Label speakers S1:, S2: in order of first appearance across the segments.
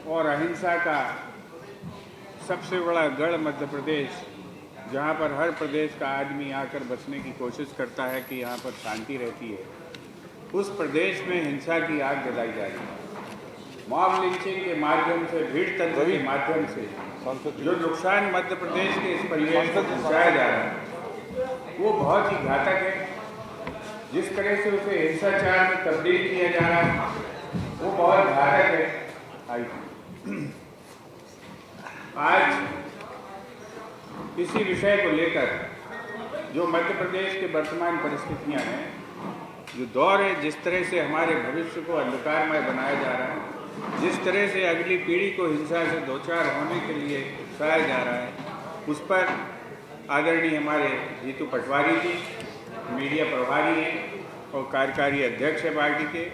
S1: और अहिंसा का सबसे बड़ा गढ़ मध्य प्रदेश, जहाँ पर हर प्रदेश का आदमी आकर बसने की कोशिश करता है कि यहाँ पर शांति रहती है, उस प्रदेश में हिंसा की आग जलाई जा रही है। मॉब लिंचिंग के माध्यम से, भीड़ तंत्र के माध्यम से जो नुकसान मध्य प्रदेश के इस परिवेश को पहुँचाया जा रहा है वो बहुत ही घातक है। जिस तरह से उसे हिंसाचार में तब्दील किया जा रहा है वो बहुत घातक है। आज इसी विषय को लेकर जो मध्य प्रदेश के वर्तमान परिस्थितियां हैं, जो दौर है, जिस तरह से हमारे भविष्य को अंधकारमय बनाया जा रहा है, जिस तरह से अगली पीढ़ी को हिंसा से दो चार होने के लिए उकसाया जा रहा है, उस पर आदरणीय हमारे जीतू पटवारी जी मीडिया प्रभारी हैं और कार्यकारी अध्यक्ष है पार्टी के,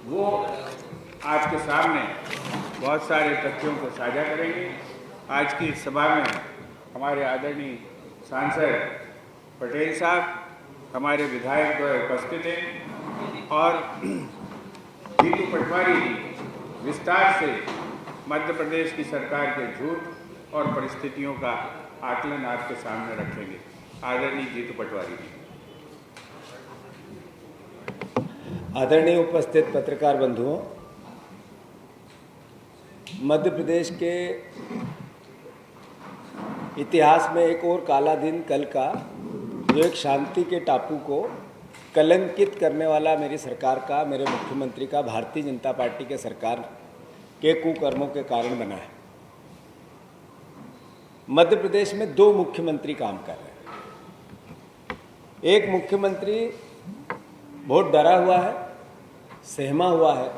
S1: वो आपके सामने बहुत सारे तथ्यों को साझा करेंगे। आज की इस सभा में हमारे आदरणीय सांसद पटेल साहब, हमारे विधायक द्वय उपस्थित हैं और जीतू पटवारी जी विस्तार से मध्य प्रदेश की सरकार के झूठ और परिस्थितियों का आकलन आपके सामने रखेंगे। आदरणीय जीतू पटवारी जी।
S2: आदरणीय उपस्थित पत्रकार बंधुओं, मध्य प्रदेश के इतिहास में एक और काला दिन कल का, जो एक शांति के टापू को कलंकित करने वाला मेरी सरकार का, मेरे मुख्यमंत्री का, भारतीय जनता पार्टी के सरकार के कुकर्मों के कारण बना है। मध्य प्रदेश में दो मुख्यमंत्री काम कर रहे हैं। एक मुख्यमंत्री बहुत डरा हुआ है, सहमा हुआ है,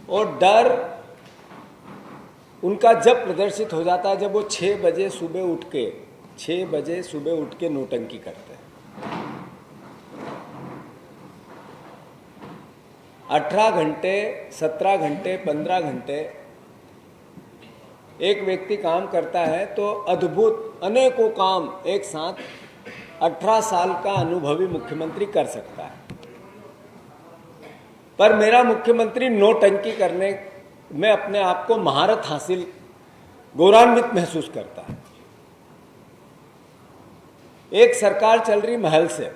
S2: और डर उनका जब प्रदर्शित हो जाता है जब वो 6 बजे सुबह उठ के नौटंकी करते हैं। 18 घंटे, 17 घंटे, 15 घंटे एक व्यक्ति काम करता है तो अद्भुत अनेकों काम एक साथ 18 साल का अनुभवी मुख्यमंत्री कर सकता है। पर मेरा मुख्यमंत्री नौटंकी करने में अपने आप को महारत हासिल, गौरवान्वित महसूस करता है। एक सरकार चल रही महल से,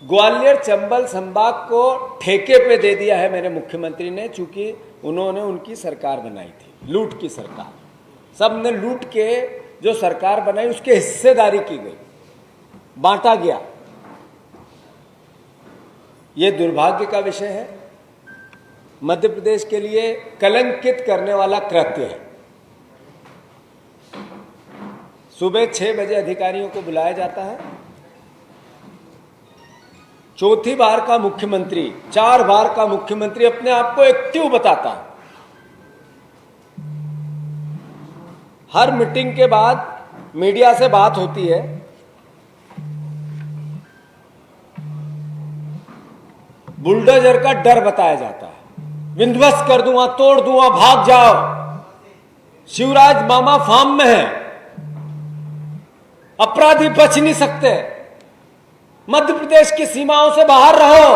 S2: ग्वालियर चंबल संभाग को ठेके पे दे दिया है मेरे मुख्यमंत्री ने, चूंकि उन्होंने उनकी सरकार बनाई थी, लूट की सरकार। सबने लूट के जो सरकार बनाई उसके हिस्सेदारी की गई, बांटा गया। ये दुर्भाग्य का विषय है, मध्य प्रदेश के लिए कलंकित करने वाला कृत्य है। सुबह 6 बजे अधिकारियों को बुलाया जाता है। चौथी बार का मुख्यमंत्री, 4 बार का मुख्यमंत्री अपने आप को एक्टिव बताता है। हर मीटिंग के बाद मीडिया से बात होती है, बुलडोजर का डर बताया जाता है, विध्वस्त कर दूंगा, तोड़ दूंगा, भाग जाओ, शिवराज मामा फार्म में है, अपराधी बच नहीं सकते, मध्य प्रदेश की सीमाओं से बाहर रहो,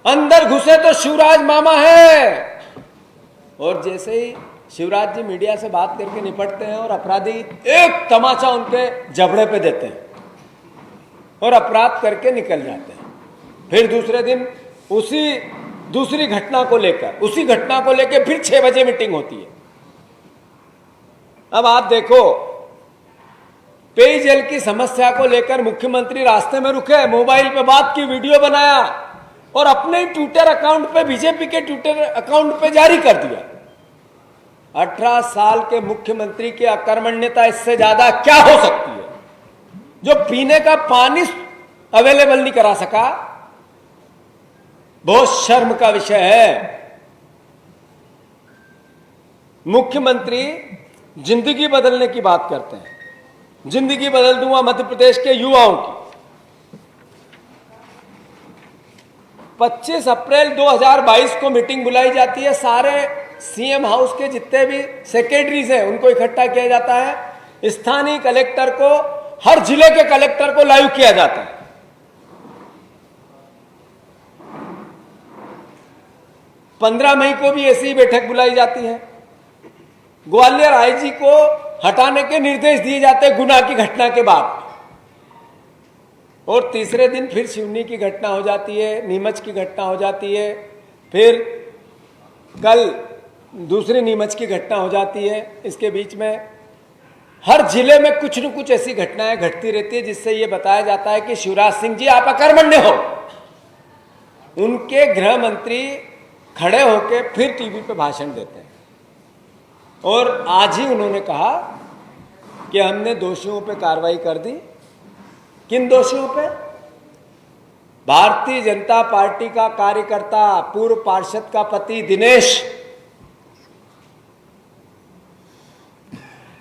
S2: अंदर घुसे तो शिवराज मामा है। और जैसे ही शिवराज जी मीडिया से बात करके निपटते हैं और अपराधी एक तमाचा उनके जबड़े पे देते हैं और अपराध करके निकल जाते हैं। फिर दूसरे दिन उसी घटना को लेकर फिर 6 बजे मीटिंग होती है। अब आप देखो, पेयजल की समस्या को लेकर मुख्यमंत्री रास्ते में रुके, मोबाइल पे बात की, वीडियो बनाया और अपने ही ट्विटर अकाउंट पे, बीजेपी के ट्विटर अकाउंट पे जारी कर दिया। 18 साल के मुख्यमंत्री की अकर्मण्यता इससे ज्यादा क्या हो सकती है? जो पीने का पानी अवेलेबल नहीं करा सका, बहुत शर्म का विषय है। मुख्यमंत्री जिंदगी बदलने की बात करते हैं, जिंदगी बदल दूंगा मध्य प्रदेश के युवाओं की। 25 अप्रैल 2022 को मीटिंग बुलाई जाती है, सारे सीएम हाउस के जितने भी सेक्रेटरीज हैं उनको इकट्ठा किया जाता है, स्थानीय कलेक्टर को, हर जिले के कलेक्टर को लाइव किया जाता है। 15 मई को भी ऐसी ही बैठक बुलाई जाती है। ग्वालियर आईजी को हटाने के निर्देश दिए जाते हैं गुना की घटना के बाद, और तीसरे दिन फिर सिवनी की घटना हो जाती है, नीमच की घटना हो जाती है, फिर कल दूसरी नीमच की घटना हो जाती है। इसके बीच में हर जिले में कुछ न कुछ ऐसी घटनाएं घटती रहती है जिससे ये बताया जाता है कि शिवराज सिंह जी आप अकर्मण्य हो। उनके गृह मंत्री खड़े होकर फिर टीवी पे भाषण देते हैं, और आज ही उन्होंने कहा कि हमने दोषियों पे कार्रवाई कर दी। किन दोषियों पे? भारतीय जनता पार्टी का कार्यकर्ता, पूर्व पार्षद का पति दिनेश,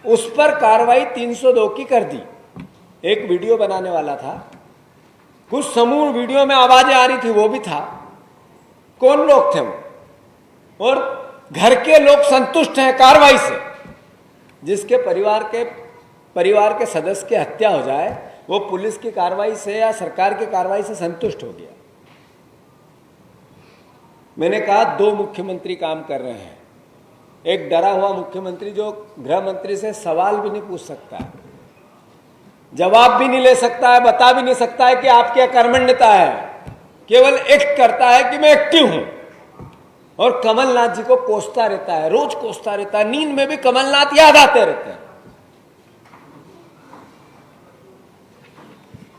S2: उस पर कार्रवाई 302 की कर दी। एक वीडियो बनाने वाला था, कुछ समूह वीडियो में आवाजें आ रही थी, वो भी था। कौन लोग थे वो? और घर के लोग संतुष्ट हैं कार्रवाई से। जिसके परिवार के सदस्य की हत्या हो जाए वो पुलिस की कार्रवाई से या सरकार की कार्रवाई से संतुष्ट हो गया। मैंने कहा 2 मुख्यमंत्री काम कर रहे हैं। एक डरा हुआ मुख्यमंत्री जो गृह मंत्री से सवाल भी नहीं पूछ सकता है, जवाब भी नहीं ले सकता है, बता भी नहीं सकता है कि आपकी अकर्मण्यता है, केवल एक्ट करता है कि मैं एक्टिव हूं। और कमलनाथ जी को कोसता रहता है, रोज कोसता रहता है, नींद में भी कमलनाथ याद आते रहते हैं।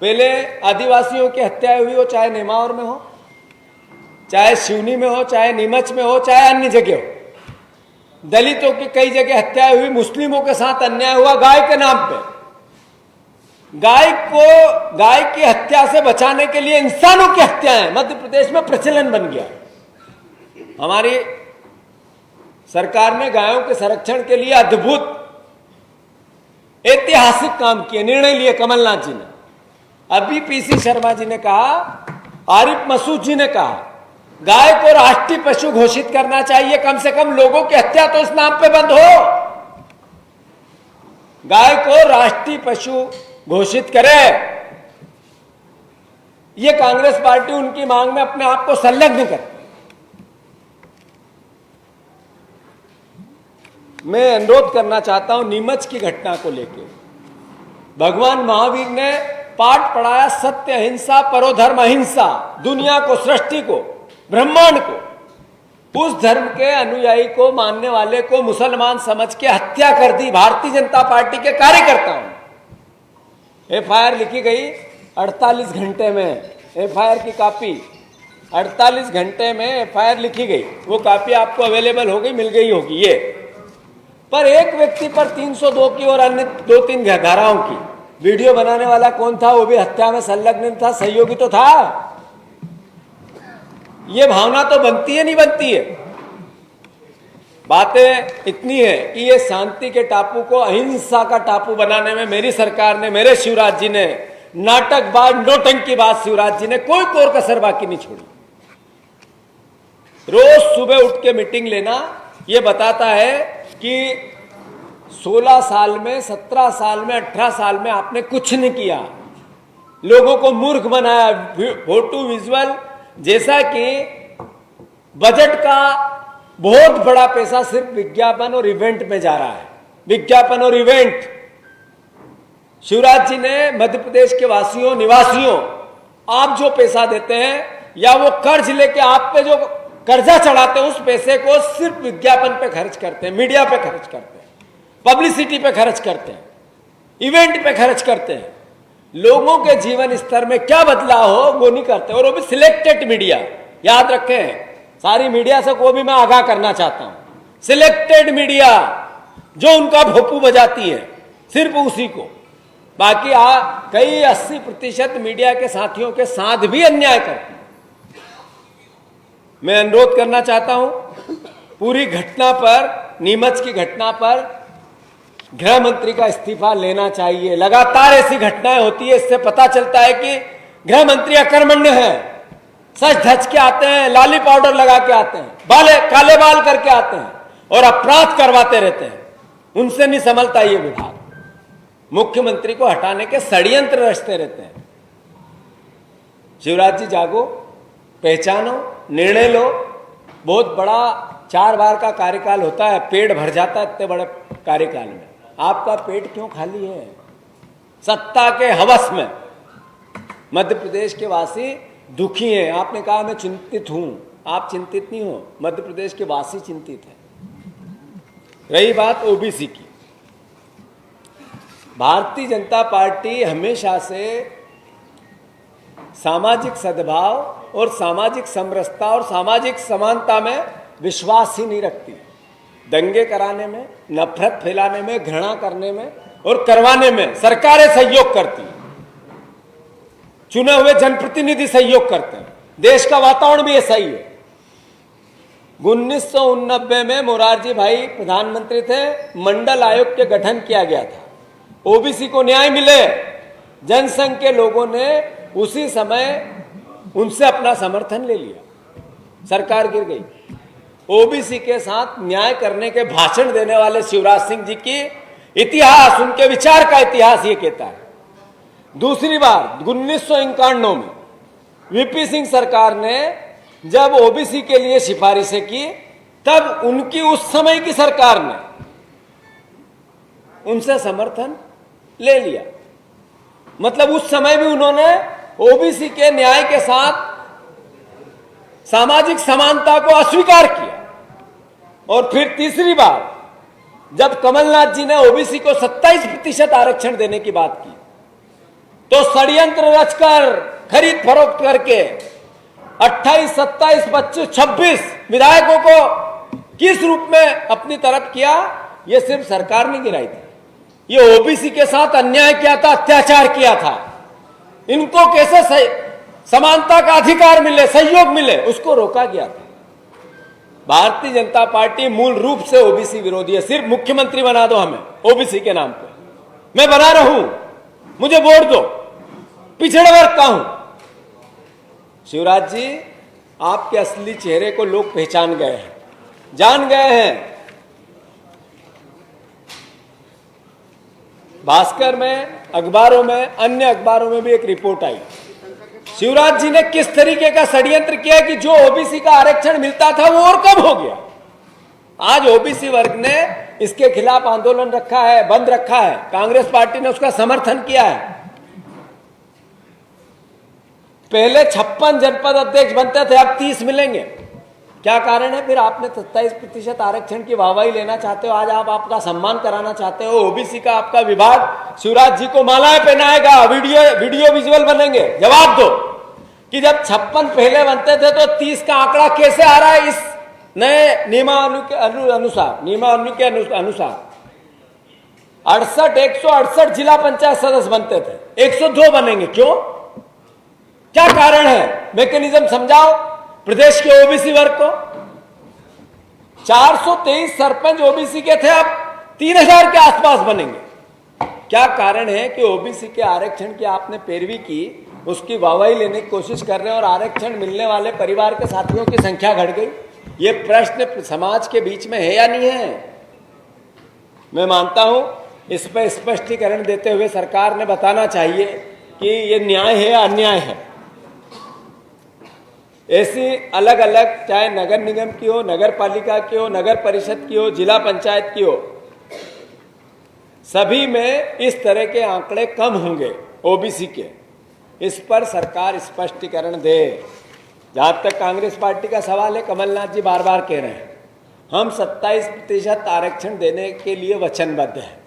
S2: पहले आदिवासियों की हत्या हुई हो, चाहे नेमावर में हो, चाहे सिवनी में हो, चाहे नीमच में हो, चाहे अन्य जगह हो। दलितों की कई जगह हत्या हुई, मुस्लिमों के साथ अन्याय हुआ गाय के नाम पे। गाय की हत्या से बचाने के लिए इंसानों की हत्याएं मध्य प्रदेश में प्रचलन बन गया। हमारी सरकार ने गायों के संरक्षण के लिए अद्भुत ऐतिहासिक काम किए, निर्णय लिए कमलनाथ जी ने। अभी पीसी शर्मा जी ने कहा, आरिफ मसूद जी ने कहा, गाय को राष्ट्रीय पशु घोषित करना चाहिए, कम से कम लोगों की हत्या तो इस नाम पे बंद हो। गाय को राष्ट्रीय पशु घोषित करे। ये कांग्रेस पार्टी उनकी मांग में अपने आप को संलग्न करती। मैं अनुरोध करना चाहता हूं नीमच की घटना को लेकर। भगवान महावीर ने पाठ पढ़ाया, सत्य अहिंसा परो धर्म अहिंसा। दुनिया को, सृष्टि को, ब्रह्मांड को, उस धर्म के अनुयायी को, मानने वाले को मुसलमान समझ के हत्या कर दी भारतीय जनता पार्टी के कार्यकर्ताओं ने। एफआईआर लिखी गई 48 घंटे में। एफआईआर की कॉपी 48 घंटे में एफआईआर लिखी गई। वो कॉपी आपको अवेलेबल हो गई, मिल गई होगी। ये पर एक व्यक्ति पर 302 की और अन्य 2-3 धाराओं की। वीडियो बनाने वाला कौन था? वो भी हत्या में संलग्न था, सहयोगी तो था। ये भावना तो बनती है, नहीं बनती है? बातें इतनी है कि ये शांति के टापू को अहिंसा का टापू बनाने में मेरी सरकार ने, मेरे शिवराज जी ने, नाटकबाज नौटंकीबाज शिवराज जी ने कोई कोर कसर बाकी नहीं छोड़ी। रोज सुबह उठ के मीटिंग लेना ये बताता है कि 16 साल में, 17 साल में, 18 साल में आपने कुछ नहीं किया। लोगों को मूर्ख बनाया, फोटो विजुअल, जैसा कि बजट का बहुत बड़ा पैसा सिर्फ विज्ञापन और इवेंट में जा रहा है। विज्ञापन और इवेंट। शिवराज जी ने मध्य प्रदेश के वासियों, निवासियों, आप जो पैसा देते हैं या वो कर्ज लेके आप पे जो कर्जा चढ़ाते हैं, उस पैसे को सिर्फ विज्ञापन पे खर्च करते हैं, मीडिया पे खर्च करते हैं, पब्लिसिटी पे खर्च करते हैं, इवेंट पे खर्च करते हैं। लोगों के जीवन स्तर में क्या बदलाव हो वो नहीं करते। और वो भी सिलेक्टेड मीडिया। याद रखें, सारी मीडिया से को भी मैं आगाह करना चाहता हूं। सिलेक्टेड मीडिया जो उनका भोपू बजाती है, सिर्फ उसी को। बाकी कई 80% मीडिया के साथियों के साथ भी अन्याय करते। मैं अनुरोध करना चाहता हूं, पूरी घटना पर, नीमच की घटना पर गृह मंत्री का इस्तीफा लेना चाहिए। लगातार ऐसी घटनाएं होती है, इससे पता चलता है कि गृह मंत्री अकर्मण्य है। सच धज के आते हैं, लाली पाउडर लगा के आते हैं, काले बाल करके आते हैं और अपराध करवाते रहते हैं। उनसे नहीं संभलता ये विभाग। मुख्यमंत्री को हटाने के षड्यंत्र रचते रहते हैं। शिवराज जी जागो, पहचानो, निर्णय लो, बहुत बड़ा 4 बार का कार्यकाल होता है, पेट भर जाता है इतने बड़े कार्यकाल में। आपका पेट क्यों खाली है? सत्ता के हवस में मध्य प्रदेश के वासी दुखी हैं। आपने कहा मैं चिंतित हूं, आप चिंतित नहीं हो, मध्य प्रदेश के वासी चिंतित हैं। रही बात ओबीसी की, भारतीय जनता पार्टी हमेशा से सामाजिक सद्भाव और सामाजिक समरसता और सामाजिक समानता में विश्वास ही नहीं रखती। दंगे कराने में, नफरत फैलाने में, घृणा करने में और करवाने में सरकारें सहयोग करती हैं, चुने हुए जनप्रतिनिधि सहयोग करते हैं। देश का वातावरण भी ऐसा ही है। 1989 में मोरारजी भाई प्रधानमंत्री थे, मंडल आयोग के गठन किया गया था, ओबीसी को न्याय मिले। जनसंघ के लोगों ने उसी समय उनसे अपना समर्थन ले लिया, सरकार गिर गई। ओबीसी के साथ न्याय करने के भाषण देने वाले शिवराज सिंह जी की इतिहास, उनके विचार का इतिहास ये कहता है। दूसरी बार 1951 में वीपी सिंह सरकार ने जब ओबीसी के लिए सिफारिशें की, तब उनकी उस समय की सरकार ने उनसे समर्थन ले लिया। मतलब उस समय भी उन्होंने ओबीसी के न्याय के साथ सामाजिक समानता को अस्वीकार किया। और फिर तीसरी बार जब कमलनाथ जी ने ओबीसी को 27% आरक्षण देने की बात की, तो षड्यंत्र रचकर, खरीद फरोख्त करके 28, 27, 25, 26 विधायकों को किस रूप में अपनी तरफ किया, यह सिर्फ सरकार ने गिराई थी। ये ओबीसी के साथ अन्याय किया था, अत्याचार किया था। इनको कैसे समानता का अधिकार मिले, सहयोग मिले, उसको रोका गया था। भारतीय जनता पार्टी मूल रूप से ओबीसी विरोधी है। सिर्फ मुख्यमंत्री बना दो हमें ओबीसी के नाम पे, मैं बना रहा हूं, मुझे वोट दो, पिछड़े वर्ग का हूं। शिवराज जी, आपके असली चेहरे को लोग पहचान गए हैं, जान गए हैं। भास्कर में, अखबारों में, अन्य अखबारों में भी एक रिपोर्ट आई, शिवराज जी ने किस तरीके का षड्यंत्र किया कि जो ओबीसी का आरक्षण मिलता था वो और कम हो गया। आज ओबीसी वर्ग ने इसके खिलाफ आंदोलन रखा है, बंद रखा है, कांग्रेस पार्टी ने उसका समर्थन किया है। पहले 56 जनपद अध्यक्ष बनते थे, अब 30 मिलेंगे। क्या कारण है? फिर आपने 27% आरक्षण की वाहवाही लेना चाहते हो, आज आप आपका सम्मान कराना चाहते हो। ओबीसी का आपका विभाग शिवराज जी को मालाएं पहनाएगा, वीडियो विजुअल बनेंगे। जवाब दो कि जब 56 पहले बनते थे तो 30 का आंकड़ा कैसे आ रहा है? इस नए नियमावली के अनुसार 168 जिला पंचायत सदस्य बनते थे, 102 बनेंगे। क्यों? क्या कारण है? मैकेनिज्म समझाओ प्रदेश के ओबीसी वर्ग को। 423 सरपंच ओबीसी के थे, अब 3000 के आसपास बनेंगे। क्या कारण है कि ओबीसी के आरक्षण की आपने पैरवी की, उसकी वाहवाही लेने की कोशिश कर रहे हैं और आरक्षण मिलने वाले परिवार के साथियों की संख्या घट गई? ये प्रश्न समाज के बीच में है या नहीं है? मैं मानता हूं इस पर स्पष्टीकरण देते हुए सरकार ने बताना चाहिए कि ये न्याय है या अन्याय है। ऐसी अलग अलग, चाहे नगर निगम की हो, नगर पालिका की हो, नगर परिषद की हो, जिला पंचायत की हो, सभी में इस तरह के आंकड़े कम होंगे ओबीसी के। इस पर सरकार स्पष्टीकरण दे। जहां तक कांग्रेस पार्टी का सवाल है, कमलनाथ जी बार बार कह रहे हैं हम 27% आरक्षण देने के लिए वचनबद्ध हैं।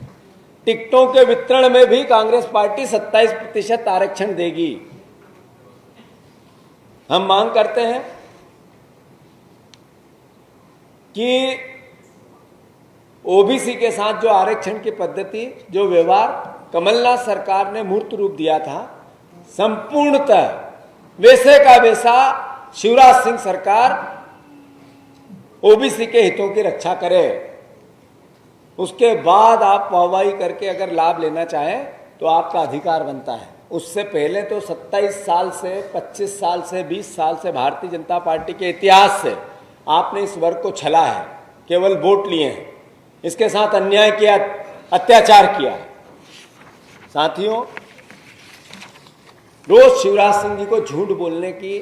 S2: टिकटों के वितरण में भी कांग्रेस पार्टी 27% आरक्षण देगी। हम मांग करते हैं कि ओबीसी के साथ जो आरक्षण की पद्धति, जो व्यवहार कमलनाथ सरकार ने मूर्त रूप दिया था, संपूर्णतः वैसे का वैसा शिवराज सिंह सरकार ओबीसी के हितों की रक्षा करे। उसके बाद आप वाहवाही करके अगर लाभ लेना चाहें तो आपका अधिकार बनता है। उससे पहले तो 27 साल से, 25 साल से, 20 साल से भारतीय जनता पार्टी के इतिहास से आपने इस वर्ग को छला है, केवल वोट लिए हैं, इसके साथ अन्याय किया, अत्याचार किया। साथियों, रोज शिवराज सिंह जी को झूठ बोलने की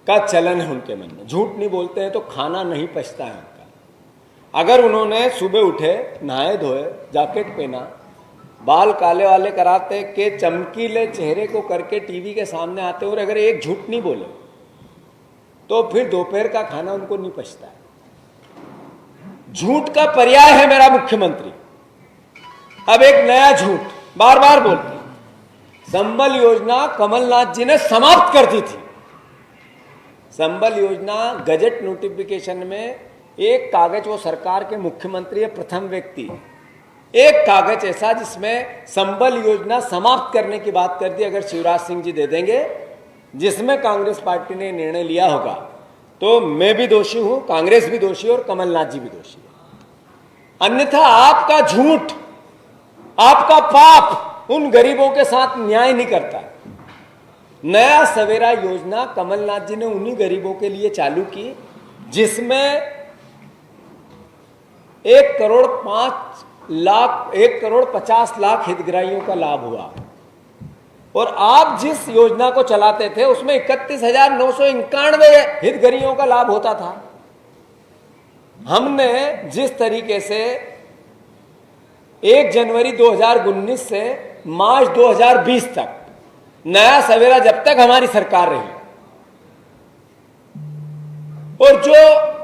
S2: का चलन है उनके मन में। झूठ नहीं बोलते हैं तो खाना नहीं पचता है उनका। अगर उन्होंने सुबह उठे, नहाए धोए, जैकेट पहना, बाल काले वाले कराते के चमकीले चेहरे को करके टीवी के सामने आते और अगर एक झूठ नहीं बोले तो फिर दोपहर का खाना उनको नहीं पचता है। झूठ का पर्याय है मेरा मुख्यमंत्री। अब एक नया झूठ बार बार बोलते हैं। संबल योजना कमलनाथ जी ने समाप्त कर दी थी। संबल योजना गजट नोटिफिकेशन में एक कागज, वो सरकार के मुख्यमंत्री है, प्रथम व्यक्ति, एक कागज ऐसा जिसमें संबल योजना समाप्त करने की बात कर दी, अगर शिवराज सिंह जी दे देंगे, जिसमें कांग्रेस पार्टी ने निर्णय लिया होगा, तो मैं भी दोषी हूं, कांग्रेस भी दोषी और कमलनाथ जी भी दोषी है। अन्यथा आपका झूठ, आपका पाप उन गरीबों के साथ न्याय नहीं करता। नया सवेरा योजना कमलनाथ जी ने उन्हीं गरीबों के लिए चालू की जिसमें 1,50,00,000 हितग्राहियों का लाभ हुआ। और आप जिस योजना को चलाते थे उसमें 31,991 हितग्राहियों का लाभ होता था। हमने जिस तरीके से 1 जनवरी 2019 से मार्च 2020 तक नया सवेरा, जब तक हमारी सरकार रही, और जो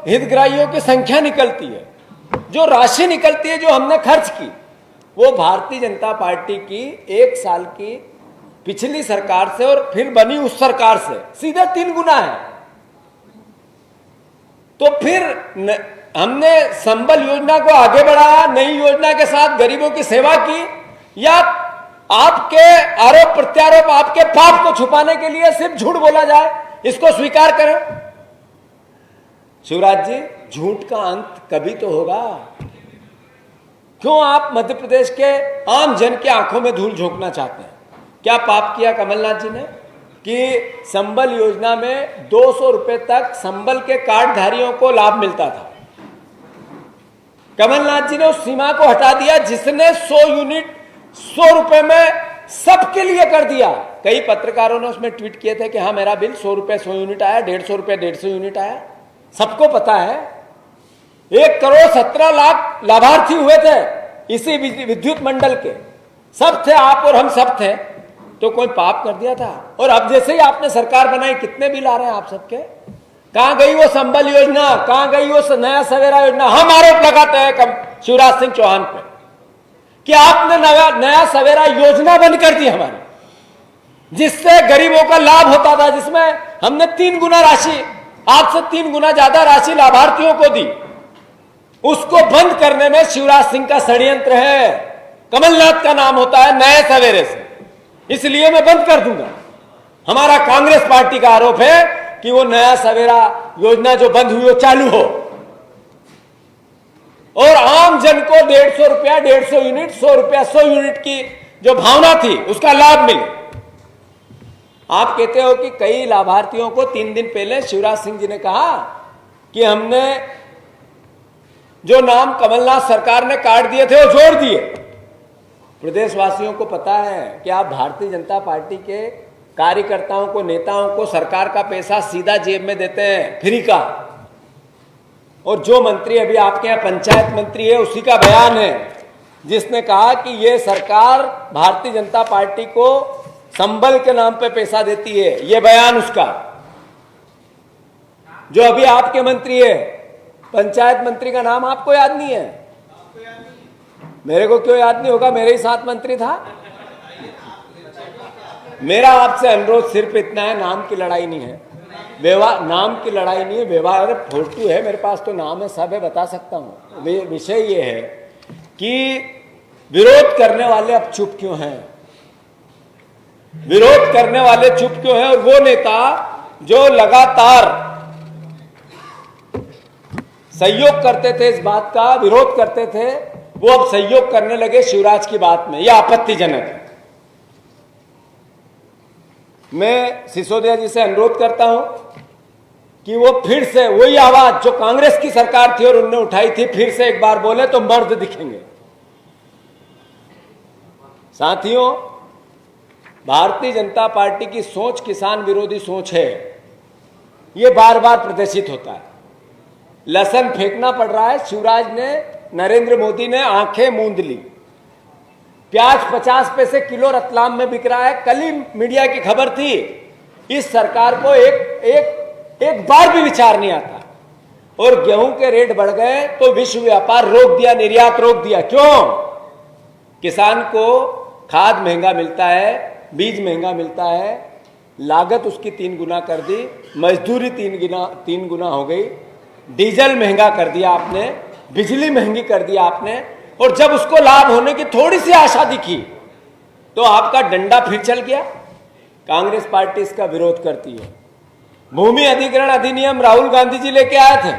S2: हितग्राहियों की संख्या निकलती है, जो राशि निकलती है, जो हमने खर्च की, वो भारतीय जनता पार्टी की 1 साल की पिछली सरकार से और फिर बनी उस सरकार से सीधा 3 गुना है। तो फिर हमने संबल योजना को आगे बढ़ाया, नई योजना के साथ गरीबों की सेवा की, या आपके आरोप प्रत्यारोप, आपके पाप को छुपाने के लिए सिर्फ झूठ बोला जाए, इसको स्वीकार करें। शिवराज जी, झूठ का अंत कभी तो होगा। क्यों आप मध्य प्रदेश के आम जन की आंखों में धूल झोंकना चाहते हैं? क्या पाप किया कमलनाथ जी ने कि संबल योजना में 200 रुपए तक संबल के कार्डधारियों को लाभ मिलता था। कमलनाथ जी ने उस सीमा को हटा दिया, जिसने 100 यूनिट 100 रुपए में सबके लिए कर दिया। कई पत्रकारों ने उसमें ट्वीट किए थे कि हाँ, मेरा बिल 100 रुपए 100 यूनिट आया, 150 रुपए 150 यूनिट आया। सबको पता है 1,17,00,000 लाभार्थी हुए थे इसी विद्युत मंडल के, सब थे, आप और हम सब थे। तो कोई पाप कर दिया था? और अब जैसे ही आपने सरकार बनाई, कितने बिल आ रहे हैं आप सबके? कहां गई वो संबल योजना? कहां गई वो नया सवेरा योजना? हम आरोप लगाते हैं शिवराज सिंह चौहान पे कि आपने नया सवेरा योजना बंद कर दी हमारी, जिससे गरीबों का लाभ होता था, जिसमें हमने 3 गुना राशि, आज से 3 गुना ज्यादा राशि लाभार्थियों को दी। उसको बंद करने में शिवराज सिंह का षड्यंत्र है। कमलनाथ का नाम होता है नए सवेरे से, इसलिए मैं बंद कर दूंगा। हमारा कांग्रेस पार्टी का आरोप है कि वो नया सवेरा योजना जो बंद हुई वो चालू हो और आम जन को 150 रुपया 150 यूनिट, 100 रुपया 100 यूनिट की जो भावना थी उसका लाभ मिले। आप कहते हो कि कई लाभार्थियों को 3 दिन पहले शिवराज सिंह जी ने कहा कि हमने जो नाम कमलनाथ सरकार ने काट दिए थे वो जोड़ दिए। प्रदेशवासियों को पता है कि आप भारतीय जनता पार्टी के कार्यकर्ताओं को, नेताओं को सरकार का पैसा सीधा जेब में देते हैं, फ्री का। और जो मंत्री अभी आपके यहाँ पंचायत मंत्री है, उसी का बयान है, जिसने कहा कि ये सरकार भारतीय जनता पार्टी को संबल के नाम पे पैसा देती है। ये बयान उसका। जो अभी आपके मंत्री है, पंचायत मंत्री का नाम आपको याद नहीं है? मेरे को क्यों याद नहीं होगा? मेरे ही साथ मंत्री था। मेरा आपसे अनुरोध सिर्फ इतना है, नाम की लड़ाई नहीं है, व्यवहार, नाम की लड़ाई नहीं है, व्यवहार फोटो है मेरे पास, तो नाम है, सब है, बता सकता हूं। विषय ये है कि विरोध करने वाले अब चुप क्यों हैं? विरोध करने वाले चुप क्यों हैं? और वो नेता जो लगातार सहयोग करते थे, इस बात का विरोध करते थे, वो अब सहयोग करने लगे शिवराज की बात में। यह आपत्तिजनक है। मैं सिसोदिया जी से अनुरोध करता हूं कि वो फिर से वही आवाज जो कांग्रेस की सरकार थी और उनने उठाई थी, फिर से एक बार बोले तो मर्द दिखेंगे। साथियों, भारतीय जनता पार्टी की सोच किसान विरोधी सोच है। ये बार बार प्रदर्शित होता है। लहसुन फेंकना पड़ रहा है, शिवराज ने, नरेंद्र मोदी ने आंखें मूंद ली। प्याज 50 पैसे किलो रतलाम में बिक रहा है। कल ही मीडिया की खबर थी। इस सरकार को एक बार भी विचार नहीं आता। और गेहूं के रेट बढ़ गए तो विश्व व्यापार रोक दिया, निर्यात रोक दिया। क्यों? किसान को खाद महंगा मिलता है, बीज महंगा मिलता है, लागत उसकी 3 गुना कर दी, मजदूरी 3 गुना हो गई, डीजल महंगा कर दिया आपने, बिजली महंगी कर दिया आपने। और जब उसको लाभ होने की थोड़ी सी आशा दिखी तो आपका डंडा फिर चल गया। कांग्रेस पार्टी इसका विरोध करती है। भूमि अधिग्रहण अधिनियम राहुल गांधी जी लेके आए थे,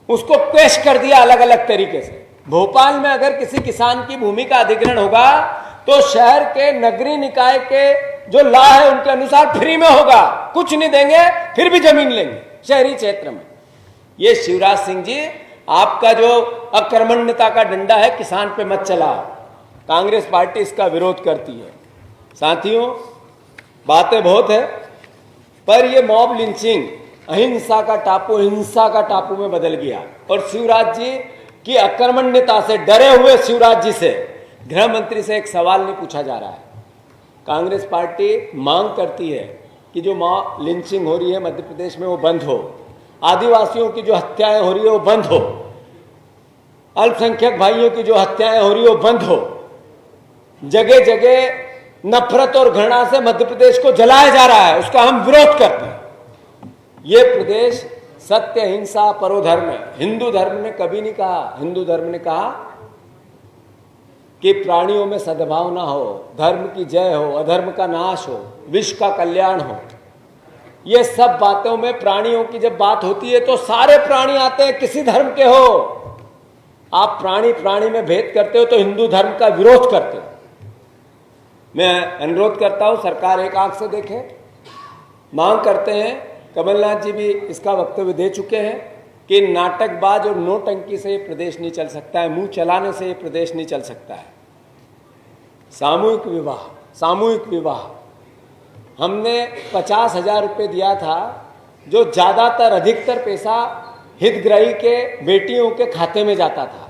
S2: उसको पेश कर दिया अलग अलग तरीके से। भोपाल में अगर किसी किसान की भूमि का अधिग्रहण होगा तो शहर के नगरीय निकाय के जो लॉ है उनके अनुसार फ्री में होगा, कुछ नहीं देंगे, फिर भी जमीन लेंगे शहरी क्षेत्र में। ये शिवराज सिंह जी, आपका जो अकर्मण्यता का डंडा है किसान पे मत चलाओ। कांग्रेस पार्टी इसका विरोध करती है। साथियों, बातें बहुत है, पर ये मॉब लिंचिंग अहिंसा का टापू हिंसा का टापू में बदल गया। और शिवराज जी की अकर्मण्यता से डरे हुए शिवराज जी से, गृह मंत्री से एक सवाल नहीं पूछा जा रहा है। कांग्रेस पार्टी मांग करती है कि जो मॉब लिंचिंग हो रही है मध्य प्रदेश में वो बंद हो, आदिवासियों की जो हत्याएं हो रही है वो बंद हो, अल्पसंख्यक भाइयों की जो हत्याएं हो रही है वो बंद हो। जगह जगह नफरत और घृणा से मध्य प्रदेश को जलाया जा रहा है, उसका हम विरोध करते हैं। ये प्रदेश सत्य हिंसा परोधर्म है। हिंदू धर्म ने कभी नहीं कहा, हिंदू धर्म ने कहा कि प्राणियों में सद्भावना हो, धर्म की जय हो, अधर्म का नाश हो, विश्व का कल्याण हो। ये सब बातों में प्राणियों की जब बात होती है तो सारे प्राणी आते हैं, किसी धर्म के हो। आप प्राणी प्राणी में भेद करते हो तो हिंदू धर्म का विरोध करते हो। मैं अनुरोध करता हूं सरकार एक आंख से देखे। मांग करते हैं, कमलनाथ जी भी इसका वक्तव्य दे चुके हैं कि नाटकबाज और नोटंकी से ये प्रदेश नहीं चल सकता है, मुंह चलाने से ये प्रदेश नहीं चल सकता है। सामूहिक विवाह हमने 50,000 रुपये दिया था, जो ज्यादातर अधिकतर पैसा हितग्राही के बेटियों के खाते में जाता था।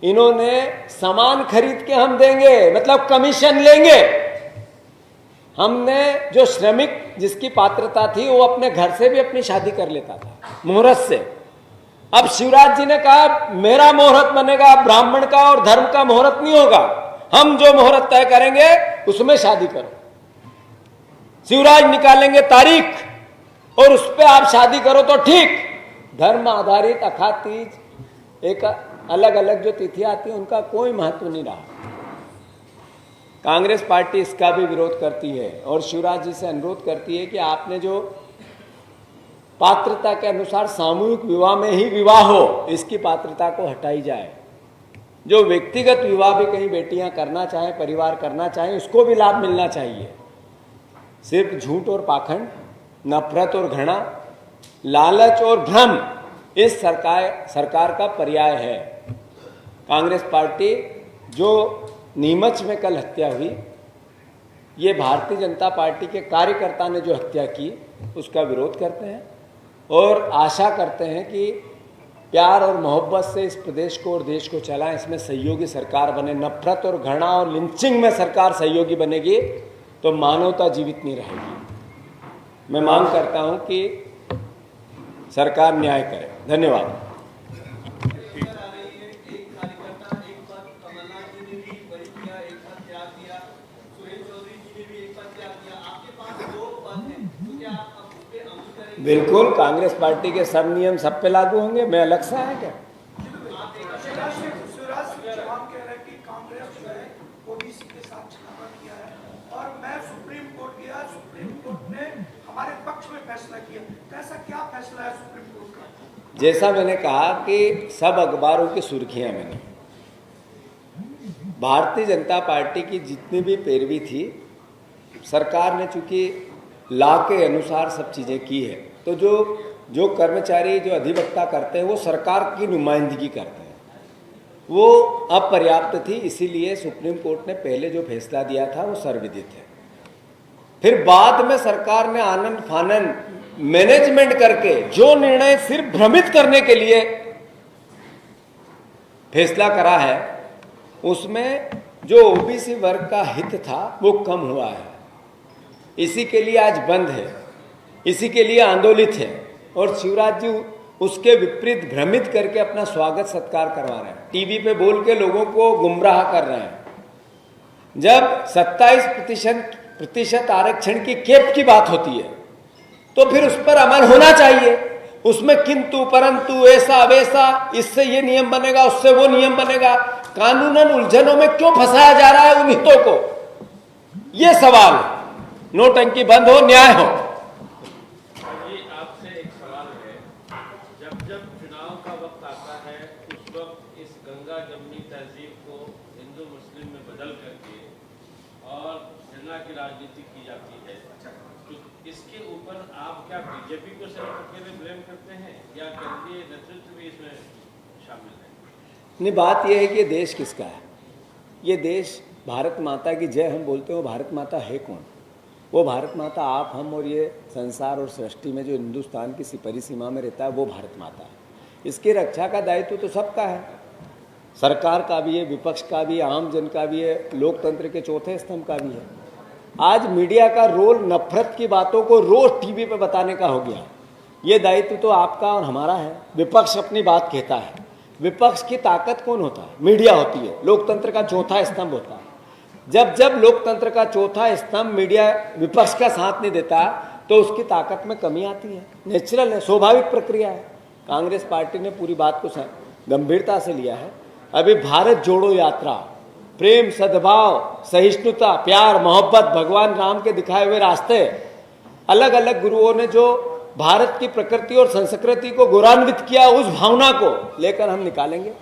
S2: इन्होंने सामान खरीद के हम देंगे, मतलब कमीशन लेंगे। हमने जो श्रमिक जिसकी पात्रता थी वो अपने घर से भी अपनी शादी कर लेता था मुहूर्त से। अब शिवराज जी ने कहा मेरा मुहूर्त बनेगा, ब्राह्मण का और धर्म का मुहूर्त नहीं होगा, हम जो मुहूर्त तय करेंगे उसमें शादी करो। शिवराज निकालेंगे तारीख और उस पर आप शादी करो तो ठीक। धर्म आधारित अखात तीज, एक अलग अलग जो तिथियां आती हैं उनका कोई महत्व नहीं रहा। कांग्रेस पार्टी इसका भी विरोध करती है और शिवराज जी से अनुरोध करती है कि आपने जो पात्रता के अनुसार सामूहिक विवाह में ही विवाह हो, इसकी पात्रता को हटाई जाए। जो व्यक्तिगत विवाह भी कहीं बेटियां करना चाहें, परिवार करना चाहें, उसको भी लाभ मिलना चाहिए। सिर्फ झूठ और पाखंड, नफरत और घृणा, लालच और भ्रम इस सरकार का पर्याय है। कांग्रेस पार्टी जो नीमच में कल हत्या हुई, ये भारतीय जनता पार्टी के कार्यकर्ता ने जो हत्या की, उसका विरोध करते हैं और आशा करते हैं कि प्यार और मोहब्बत से इस प्रदेश को और देश को चलाएं, इसमें सहयोगी सरकार बने। नफरत और घृणा और लिंचिंग में सरकार सहयोगी बनेगी तो मानवता जीवित नहीं रहेगी। मैं मांग करता हूं कि सरकार न्याय करे। धन्यवाद। बिल्कुल, कांग्रेस पार्टी के सब नियम सब पे लागू होंगे, मैं अलग से आया क्या?
S3: ओबीसी के साथ छलावा किया है और मैं सुप्रीम कोर्ट गया, सुप्रीम कोर्ट ने हमारे पक्ष में फैसला किया। कैसा क्या फैसला है सुप्रीम कोर्ट का?
S2: जैसा मैंने कहा कि सब अखबारों की सुर्खियां मैंने, भारतीय जनता पार्टी की जितनी भी पैरवी थी, सरकार ने चूंकि लॉ के अनुसार सब चीजें की है, तो जो कर्मचारी जो अधिवक्ता करते हैं वो सरकार की नुमाइंदगी करते हैं, वो अपर्याप्त थी। इसीलिए सुप्रीम कोर्ट ने पहले जो फैसला दिया था वो सर्वविदित है। फिर बाद में सरकार ने आनन फानन मैनेजमेंट करके जो निर्णय सिर्फ भ्रमित करने के लिए फैसला करा है, उसमें जो ओबीसी वर्ग का हित था वो कम हुआ है। इसी के लिए आज बंद है, इसी के लिए आंदोलित है, और शिवराज जी उसके विपरीत भ्रमित करके अपना स्वागत सत्कार करवा रहे हैं, टीवी पे बोल के लोगों को गुमराह कर रहे हैं। जब 27% आरक्षण की कैप की बात होती है तो फिर उस पर अमल होना चाहिए। उसमें किंतु परंतु ऐसा वैसा, इससे ये नियम बनेगा, उससे वो नियम बनेगा, कानूनन उलझनों में क्यों फंसाया जा रहा है उन हितों को? ये सवाल है। नोटंकी बंद हो, न्याय हो।
S4: आपसे एक सवाल है, जब जब चुनाव का वक्त आता है उस वक्त इस गंगा जमनी तहजीब को हिंदू मुस्लिम में बदल करके और घृणा की राजनीति की जाती है, तो इसके ऊपर आप क्या बीजेपी को सिर्फ अकेले ब्लेम करते हैं या केंद्रीय नेतृत्व भी इसमें शामिल है?
S2: नहीं, बात यह है कि देश किसका है? ये देश भारत माता की जय हम बोलते हैं, वो भारत माता है कौन? वो भारत माता आप, हम और ये संसार और सृष्टि में जो हिंदुस्तान की परिसीमा में रहता है वो भारत माता है। इसकी रक्षा का दायित्व तो सबका है, सरकार का भी है, विपक्ष का भी है, आम जन का भी है, लोकतंत्र के चौथे स्तंभ का भी है। आज मीडिया का रोल नफरत की बातों को रोज टीवी पे बताने का हो गया। ये दायित्व तो आपका और हमारा है। विपक्ष अपनी बात कहता है, विपक्ष की ताकत कौन होता है? मीडिया होती है, लोकतंत्र का चौथा स्तंभ होता है। जब जब लोकतंत्र का चौथा स्तंभ मीडिया विपक्ष का साथ नहीं देता तो उसकी ताकत में कमी आती है। नेचुरल है, स्वाभाविक प्रक्रिया है। कांग्रेस पार्टी ने पूरी बात को गंभीरता से लिया है। अभी भारत जोड़ो यात्रा, प्रेम, सद्भाव, सहिष्णुता, प्यार, मोहब्बत, भगवान राम के दिखाए हुए रास्ते, अलग अलग गुरुओं ने जो भारत की प्रकृति और संस्कृति को गौरवान्वित किया, उस भावना को लेकर हम निकालेंगे।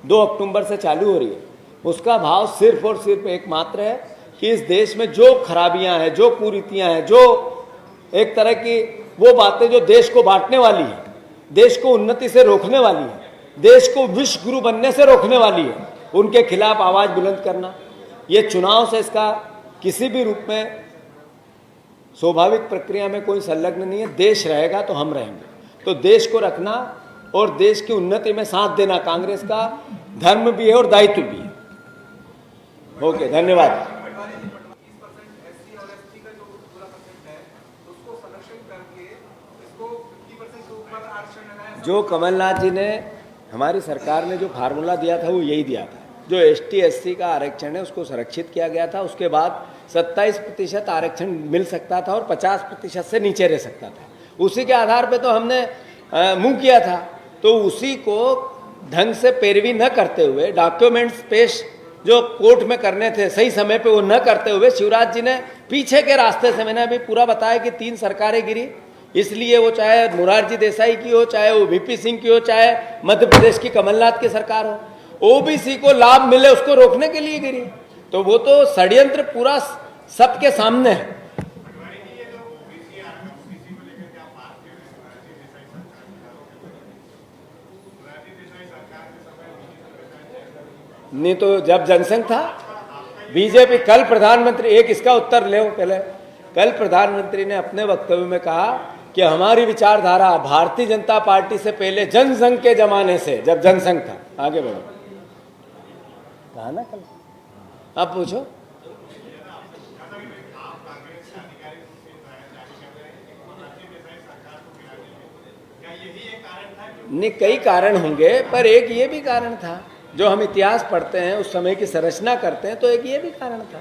S2: 2 अक्टूबर से चालू हो रही है। उसका भाव सिर्फ और सिर्फ एकमात्र है कि इस देश में जो खराबियां हैं, जो कुरीतियां हैं, जो एक तरह की वो बातें जो देश को बांटने वाली है, देश को उन्नति से रोकने वाली है, देश को विश्व गुरु बनने से रोकने वाली है, उनके खिलाफ आवाज बुलंद करना। ये चुनाव से इसका किसी भी रूप में स्वाभाविक प्रक्रिया में कोई संलग्न नहीं है। देश रहेगा तो हम रहेंगे। तो देश को रखना और देश की उन्नति में साथ देना कांग्रेस का धर्म भी है और दायित्व भी है। ओके, धन्यवाद। जो कमलनाथ जी ने, हमारी सरकार ने जो फार्मूला दिया था वो यही दिया था। जो ST SC का आरक्षण है उसको संरक्षित किया गया था। उसके बाद 27% आरक्षण मिल सकता था और 50% से नीचे रह सकता था। उसी के आधार पे तो हमने मुंह किया था। तो उसी को ढंग से पैरवी न करते हुए, डॉक्यूमेंट्स पेश जो कोर्ट में करने थे सही समय पे वो न करते हुए, शिवराज जी ने पीछे के रास्ते से, मैंने अभी पूरा बताया कि 3 सरकारें गिरी। इसलिए वो चाहे मोरारजी देसाई की हो, चाहे वो VP सिंह की हो, चाहे मध्य प्रदेश की कमलनाथ की सरकार हो, OBC को लाभ मिले उसको रोकने के लिए गिरी। तो वो तो षड्यंत्र पूरा सबके सामने है। नहीं तो जब जनसंघ था, बीजेपी, कल प्रधानमंत्री, एक इसका उत्तर ले पहले, कल प्रधानमंत्री ने अपने वक्तव्य में कहा कि हमारी विचारधारा भारतीय जनता पार्टी से पहले जनसंघ के जमाने से, जब जनसंघ था, आगे बढ़ो, कहा ना कल, आप पूछो। नहीं, कई कारण होंगे, पर एक ये भी कारण था। जो हम इतिहास पढ़ते हैं, उस समय की संरचना करते हैं, तो एक ये भी कारण था।